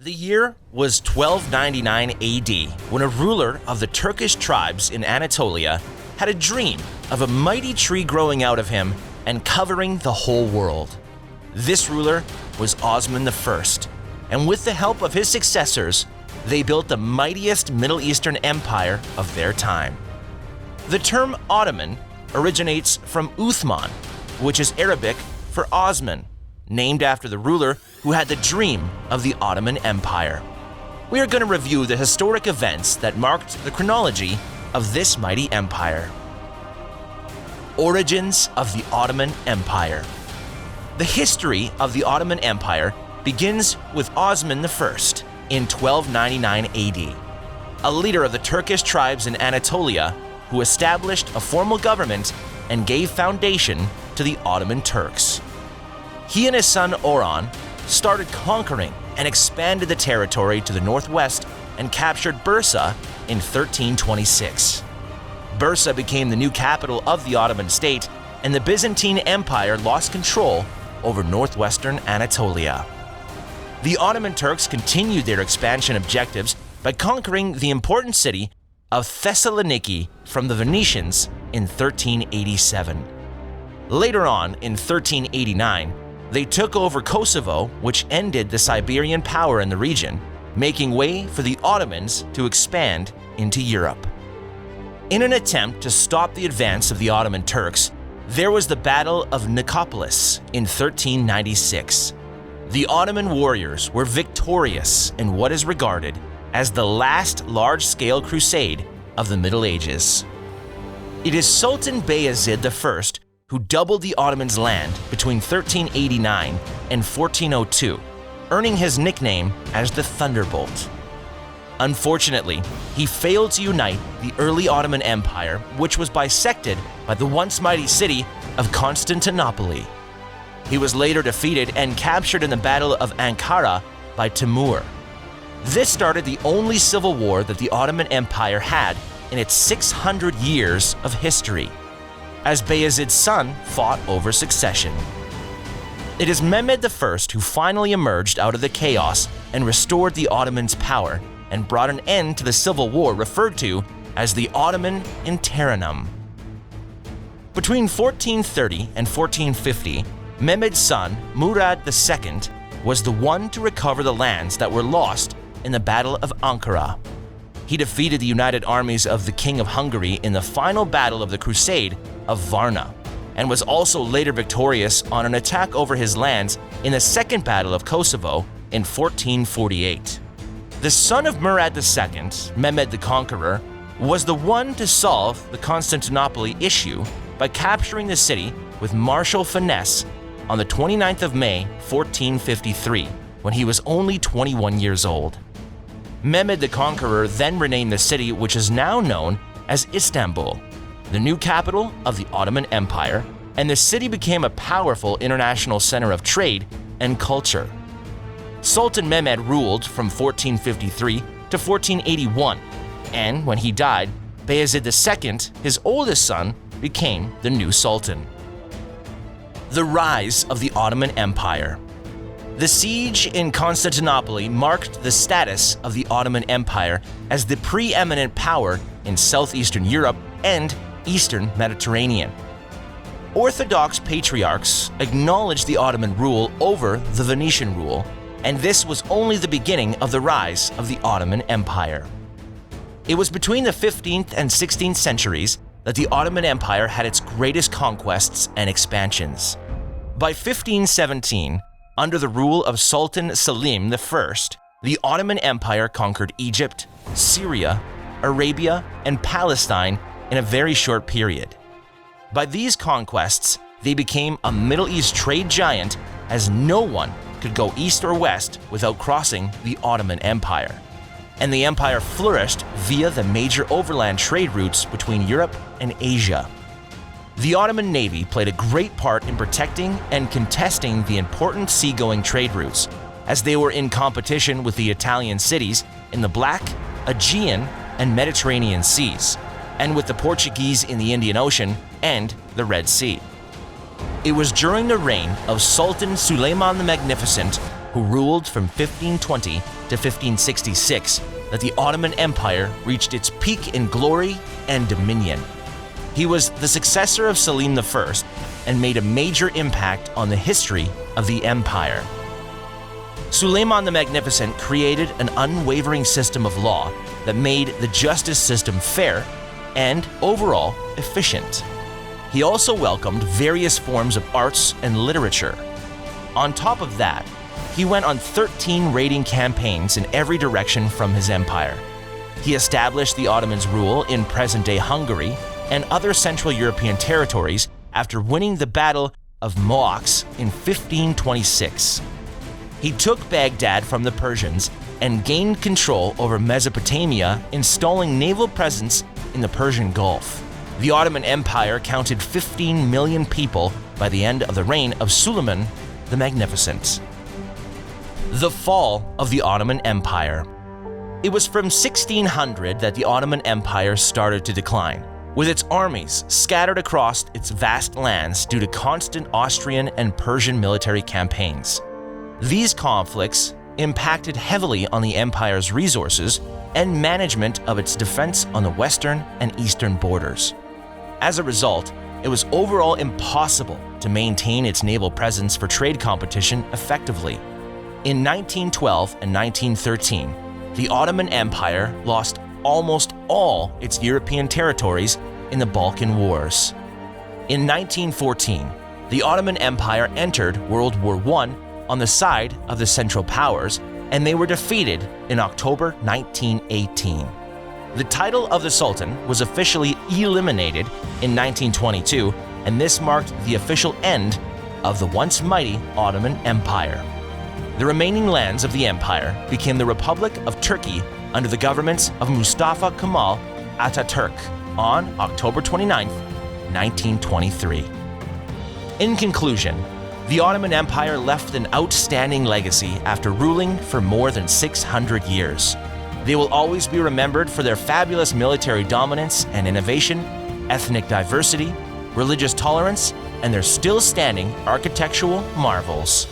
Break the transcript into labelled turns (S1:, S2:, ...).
S1: The year was 1299 AD when a ruler of the Turkish tribes in Anatolia had a dream of a mighty tree growing out of him and covering the whole world. This ruler was Osman I, and with the help of his successors, they built the mightiest Middle Eastern empire of their time. The term Ottoman originates from Uthman, which is Arabic for Osman, named after the ruler who had the dream of the Ottoman Empire. We are going to review the historic events that marked the chronology of this mighty empire. Origins of the Ottoman Empire. The history of the Ottoman Empire begins with Osman I in 1299 AD, a leader of the Turkish tribes in Anatolia who established a formal government and gave foundation to the Ottoman Turks. He and his son Orhan started conquering and expanded the territory to the northwest and captured Bursa in 1326. Bursa became the new capital of the Ottoman state, and the Byzantine Empire lost control over northwestern Anatolia. The Ottoman Turks continued their expansion objectives by conquering the important city of Thessaloniki from the Venetians in 1387. Later on, in 1389, they took over Kosovo, which ended the Siberian power in the region, making way for the Ottomans to expand into Europe. In an attempt to stop the advance of the Ottoman Turks, there was the Battle of Nicopolis in 1396. The Ottoman warriors were victorious in what is regarded as the last large-scale crusade of the Middle Ages. It is Sultan Bayezid I who doubled the Ottomans' land between 1389 and 1402, earning his nickname as the Thunderbolt. Unfortunately, he failed to unite the early Ottoman Empire, which was bisected by the once mighty city of Constantinople. He was later defeated and captured in the Battle of Ankara by Timur. This started the only civil war that the Ottoman Empire had in its 600 years of history, as Bayezid's son fought over succession. It is Mehmed I who finally emerged out of the chaos and restored the Ottomans' power and brought an end to the civil war referred to as the Ottoman Interim. Between 1430 and 1450, Mehmed's son, Murad II, was the one to recover the lands that were lost in the Battle of Ankara. He defeated the united armies of the King of Hungary in the final battle of the Crusade of Varna, and was also later victorious on an attack over his lands in the Second Battle of Kosovo in 1448. The son of Murad II, Mehmed the Conqueror, was the one to solve the Constantinople issue by capturing the city with martial finesse on the 29th of May, 1453, when he was only 21 years old. Mehmed the Conqueror then renamed the city, which is now known as Istanbul, the new capital of the Ottoman Empire, and the city became a powerful international center of trade and culture. Sultan Mehmed ruled from 1453 to 1481, and when he died, Bayezid II, his oldest son, became the new sultan. The rise of the Ottoman Empire. The siege in Constantinople marked the status of the Ottoman Empire as the preeminent power in southeastern Europe and Eastern Mediterranean. Orthodox patriarchs acknowledged the Ottoman rule over the Venetian rule, and this was only the beginning of the rise of the Ottoman Empire. It was between the 15th and 16th centuries that the Ottoman Empire had its greatest conquests and expansions. By 1517, under the rule of Sultan Selim I, the Ottoman Empire conquered Egypt, Syria, Arabia, and Palestine in a very short period. By these conquests, they became a Middle East trade giant, as no one could go east or west without crossing the Ottoman Empire. And the empire flourished via the major overland trade routes between Europe and Asia. The Ottoman Navy played a great part in protecting and contesting the important seagoing trade routes, as they were in competition with the Italian cities in the Black, Aegean, and Mediterranean Seas, and with the Portuguese in the Indian Ocean and the Red Sea. It was during the reign of Sultan Suleiman the Magnificent who ruled from 1520 to 1566, that the Ottoman Empire reached its peak in glory and dominion. He was the successor of Selim I and made a major impact on the history of the empire. Suleiman the Magnificent created an unwavering system of law that made the justice system fair and, overall, efficient. He also welcomed various forms of arts and literature. On top of that, he went on 13 raiding campaigns in every direction from his empire. He established the Ottomans' rule in present-day Hungary and other Central European territories after winning the Battle of Moax in 1526. He took Baghdad from the Persians and gained control over Mesopotamia, installing naval presence in the Persian Gulf. The Ottoman Empire counted 15 million people by the end of the reign of Suleiman the Magnificent. The fall of the Ottoman Empire. It was from 1600 that the Ottoman Empire started to decline, with its armies scattered across its vast lands due to constant Austrian and Persian military campaigns. These conflicts impacted heavily on the empire's resources and management of its defense on the western and eastern borders. As a result, it was overall impossible to maintain its naval presence for trade competition effectively. In 1912 and 1913, the Ottoman Empire lost almost all its European territories in the Balkan Wars. In 1914, the Ottoman Empire entered World War I on the side of the Central Powers, and they were defeated in October 1918. The title of the Sultan was officially eliminated in 1922, and this marked the official end of the once mighty Ottoman Empire. The remaining lands of the empire became the Republic of Turkey under the governments of Mustafa Kemal Atatürk on October 29, 1923. In conclusion, the Ottoman Empire left an outstanding legacy after ruling for more than 600 years. They will always be remembered for their fabulous military dominance and innovation, ethnic diversity, religious tolerance, and their still-standing architectural marvels.